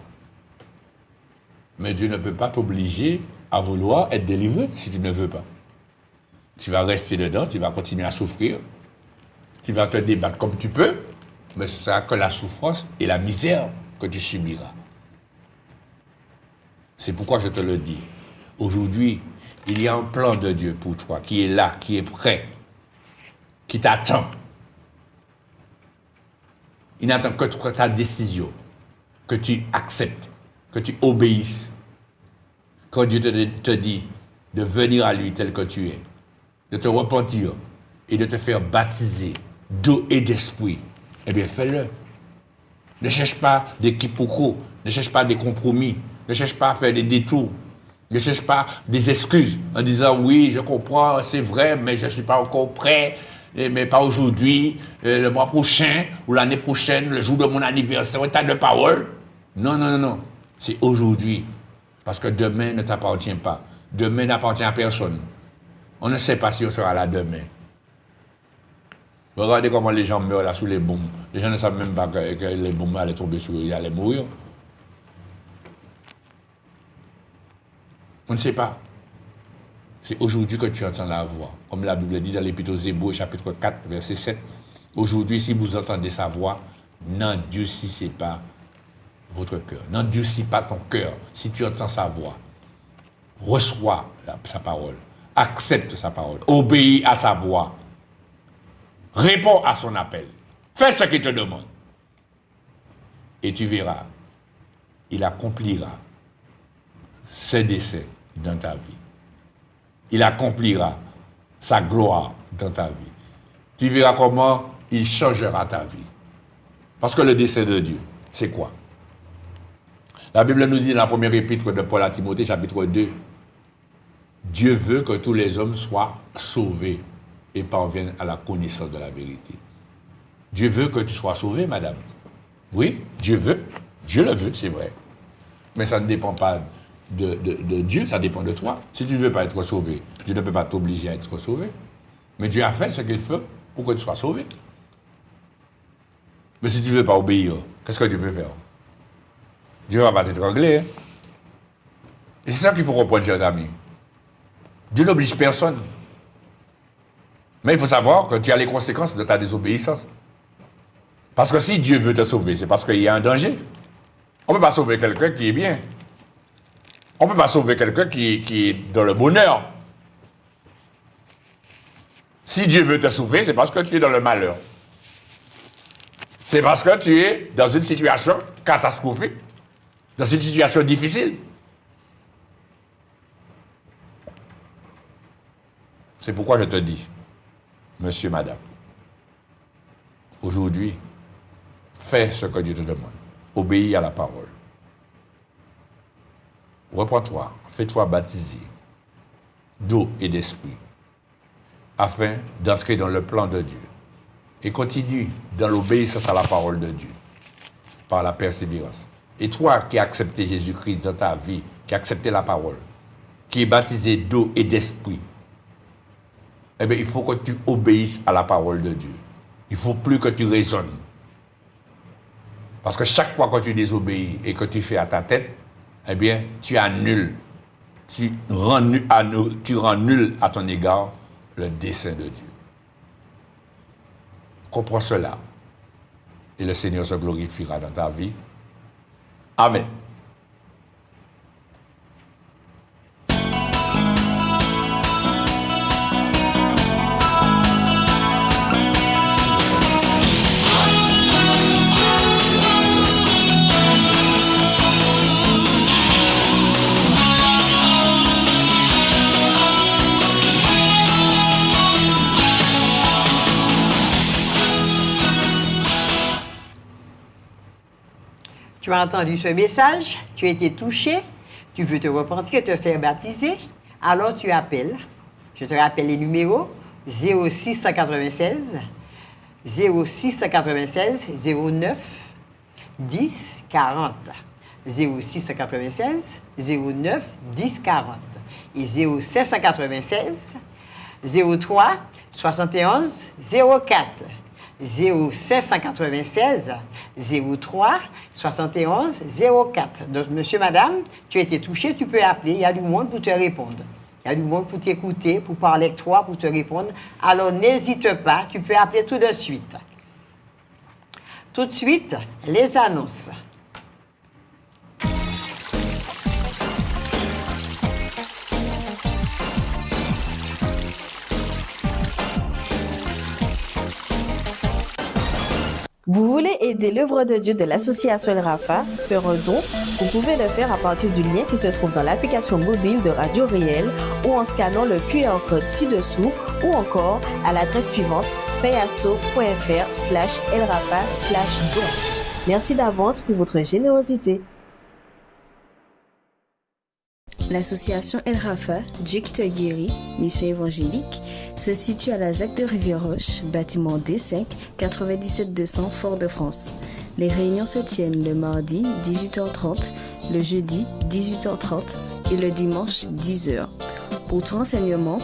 Mais Dieu ne peut pas t'obliger à vouloir être délivré si tu ne veux pas. Tu vas rester dedans, tu vas continuer à souffrir, tu vas te débattre comme tu peux, mais ce sera que la souffrance et la misère que tu subiras. C'est pourquoi je te le dis. Aujourd'hui, il y a un plan de Dieu pour toi qui est là, qui est prêt, qui t'attend. Il n'attend que ta décision, que tu acceptes, que tu obéisses. Quand Dieu te dit de venir à lui tel que tu es, de te repentir et de te faire baptiser d'eau et d'esprit, eh bien fais-le. Ne cherche pas des quiproquos, ne cherche pas des compromis, ne cherche pas à faire des détours, ne cherche pas des excuses en disant oui, je comprends, c'est vrai, mais je ne suis pas encore prêt, mais pas aujourd'hui, le mois prochain ou l'année prochaine, le jour de mon anniversaire, tas de paroles. Non, c'est aujourd'hui. Parce que demain ne t'appartient pas. Demain n'appartient à personne. On ne sait pas si on sera là demain. Regardez comment les gens meurent là sous les bombes. Les gens ne savent même pas que les bombes allaient tomber sur eux, ils allaient mourir. On ne sait pas. C'est aujourd'hui que tu entends la voix. Comme la Bible dit dans l'Épître aux Hébreux, chapitre 4, verset 7. Aujourd'hui, si vous entendez sa voix, n'endurcissez pas votre cœur. N'endurcis pas ton cœur si tu entends sa voix. Reçois sa parole. Accepte sa parole. Obéis à sa voix. Réponds à son appel. Fais ce qu'il te demande. Et tu verras, il accomplira ses desseins dans ta vie. Il accomplira sa gloire dans ta vie. Tu verras comment il changera ta vie. Parce que le dessein de Dieu, c'est quoi? La Bible nous dit dans la première épître de Paul à Timothée, chapitre 2, Dieu veut que tous les hommes soient sauvés et parviennent à la connaissance de la vérité. Dieu veut que tu sois sauvé, madame. Oui, Dieu veut. Dieu le veut, c'est vrai. Mais ça ne dépend pas de Dieu, ça dépend de toi. Si tu ne veux pas être sauvé, Dieu ne peut pas t'obliger à être sauvé. Mais Dieu a fait ce qu'il fait pour que tu sois sauvé. Mais si tu ne veux pas obéir, qu'est-ce que Dieu peut faire? Dieu ne va pas t'étrangler. Hein? Et c'est ça qu'il faut comprendre, chers amis. Dieu n'oblige personne. Mais il faut savoir que tu as les conséquences de ta désobéissance. Parce que si Dieu veut te sauver, c'est parce qu'il y a un danger. On ne peut pas sauver quelqu'un qui est bien. On ne peut pas sauver quelqu'un qui est dans le bonheur. Si Dieu veut te sauver, c'est parce que tu es dans le malheur. C'est parce que tu es dans une situation catastrophique, dans une situation difficile. C'est pourquoi je te dis, monsieur, madame, aujourd'hui, fais ce que Dieu te demande. Obéis à la parole. Reprends-toi, fais-toi baptiser d'eau et d'esprit, afin d'entrer dans le plan de Dieu. Et continue dans l'obéissance à la parole de Dieu, par la persévérance. Et toi qui as accepté Jésus-Christ dans ta vie, qui as accepté la parole, qui est baptisé d'eau et d'esprit, eh bien, il faut que tu obéisses à la parole de Dieu. Il ne faut plus que tu raisonnes. Parce que chaque fois que tu désobéis et que tu fais à ta tête, eh bien, tu annules, tu rends nul à ton égard le dessein de Dieu. Comprends cela. Et le Seigneur se glorifiera dans ta vie. Amen. Tu as entendu ce message, tu as été touché, tu veux te repentir et te faire baptiser, alors tu appelles. Je te rappelle les numéros 0696 09 10 40. 0696 09 10 40 et 0796 03 71 04. 0796 03 71 04. Donc, monsieur, madame, tu as été touché, tu peux appeler. Il y a du monde pour te répondre. Il y a du monde pour t'écouter, pour parler avec toi, pour te répondre. Alors, n'hésite pas, tu peux appeler tout de suite. Tout de suite, les annonces. Vous voulez aider l'œuvre de Dieu de l'association El Rafa? Faire un don? Vous pouvez le faire à partir du lien qui se trouve dans l'application mobile de Radio Réel ou en scannant le QR code ci-dessous ou encore à l'adresse suivante payaso.fr/elrafa/don. Merci d'avance pour votre générosité. L'association El Rafa, Dieu qui te guérit, mission évangélique, se situe à la ZAC de Rivière-Roche, bâtiment D5, 97 200 Fort-de-France. Les réunions se tiennent le mardi 18h30, le jeudi 18h30 et le dimanche 10h. Pour tout renseignement,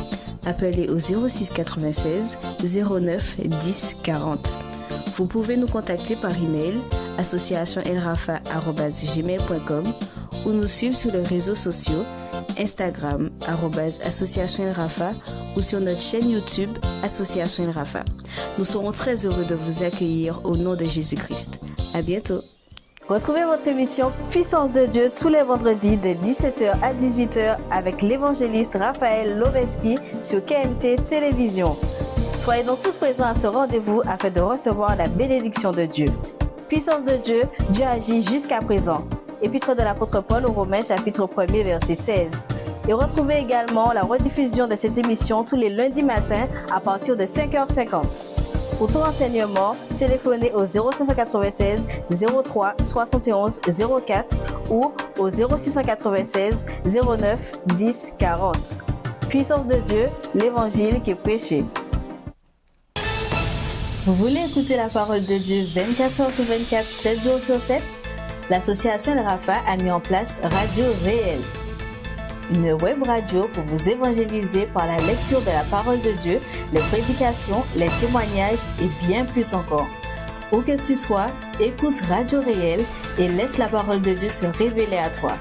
appelez au 06 96 09 10 40. Vous pouvez nous contacter par email associationelrafa@gmail.com ou nous suivre sur les réseaux sociaux Instagram @associationelrafa ou sur notre chaîne YouTube Association El Rafa. Nous serons très heureux de vous accueillir au nom de Jésus-Christ. À bientôt. Retrouvez votre émission Puissance de Dieu tous les vendredis de 17h à 18h avec l'évangéliste Raphaël Loveski sur KMT Télévision. Soyez donc tous présents à ce rendez-vous afin de recevoir la bénédiction de Dieu. Puissance de Dieu, Dieu agit jusqu'à présent. Épître de l'apôtre Paul aux Romains, chapitre 1er, verset 16. Et retrouvez également la rediffusion de cette émission tous les lundis matins à partir de 5h50. Pour tout renseignement, téléphonez au 0596 03 71 04 ou au 0696 09 10 40. Puissance de Dieu, l'évangile qui est prêché. Vous voulez écouter la parole de Dieu 24 heures sur 24, 7 jours sur 7? L'association El Rafa a mis en place Radio Réel, une web radio pour vous évangéliser par la lecture de la parole de Dieu, les prédications, les témoignages et bien plus encore. Où que tu sois, écoute Radio Réel et laisse la parole de Dieu se révéler à toi.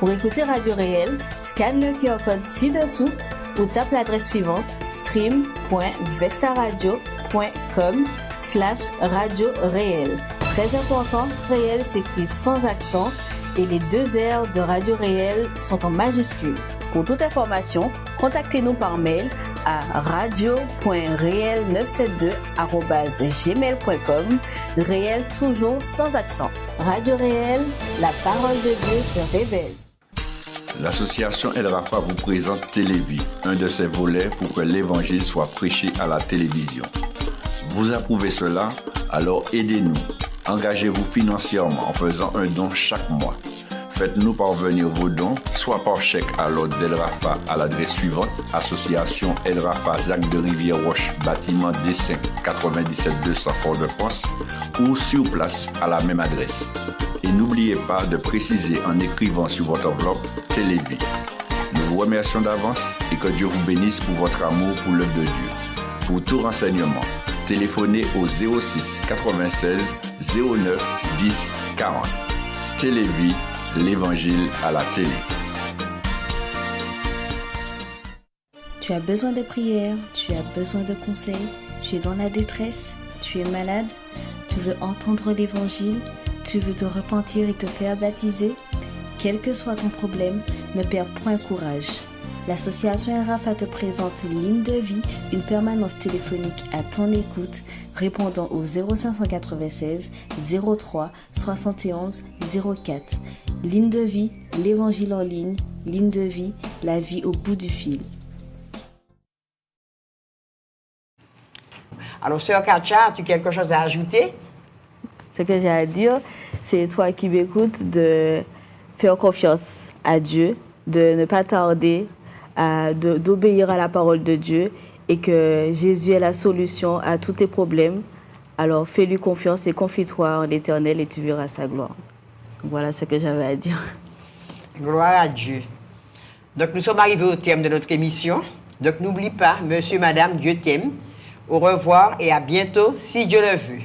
Pour écouter Radio Réel, scanne le QR code ci-dessous ou tape l'adresse suivante stream.vestaradio.com/radio réel. Très important, Réel s'écrit sans accent et les 2 R de Radio Réel sont en majuscules. Pour toute information, contactez-nous par mail à radio.réel972@gmail.com. Réel toujours sans accent. Radio Réel, la parole de Dieu se révèle. L'association El Rafa vous présente Télévie, un de ses volets pour que l'évangile soit prêché à la télévision. Vous approuvez cela? Alors aidez-nous. Engagez-vous financièrement en faisant un don chaque mois. Faites-nous parvenir vos dons, soit par chèque à l'ordre d'El Rafa à l'adresse suivante, Association El Rafa ZAC de Rivière-Roche, bâtiment D5, 97 200 Fort-de-France, ou sur place à la même adresse. Et n'oubliez pas de préciser en écrivant sur votre enveloppe Télévie. Nous vous remercions d'avance et que Dieu vous bénisse pour votre amour pour l'œuvre de Dieu. Pour tout renseignement, téléphonez au 06 96 09 10 40. Télévie, l'évangile à la télé. Tu as besoin de prière, tu as besoin de conseils, tu es dans la détresse, tu es malade, tu veux entendre l'évangile, tu veux te repentir et te faire baptiser. Quel que soit ton problème, ne perds point courage. L'association El Rafa te présente Ligne de vie, une permanence téléphonique à ton écoute, répondant au 0596 03 71 04. Ligne de vie, l'évangile en ligne. Ligne de vie, la vie au bout du fil. Alors, Sœur Katja, as-tu quelque chose à ajouter? Ce que j'ai à dire, c'est toi qui m'écoutes de faire confiance à Dieu, de ne pas tarder, d'obéir à la parole de Dieu et que Jésus est la solution à tous tes problèmes. Alors fais-lui confiance et confie-toi en l'Éternel et tu verras sa gloire. Voilà ce que j'avais à dire. Gloire à Dieu. Donc nous sommes arrivés au terme de notre émission. Donc n'oublie pas, monsieur, madame, Dieu t'aime. Au revoir et à bientôt si Dieu le veut.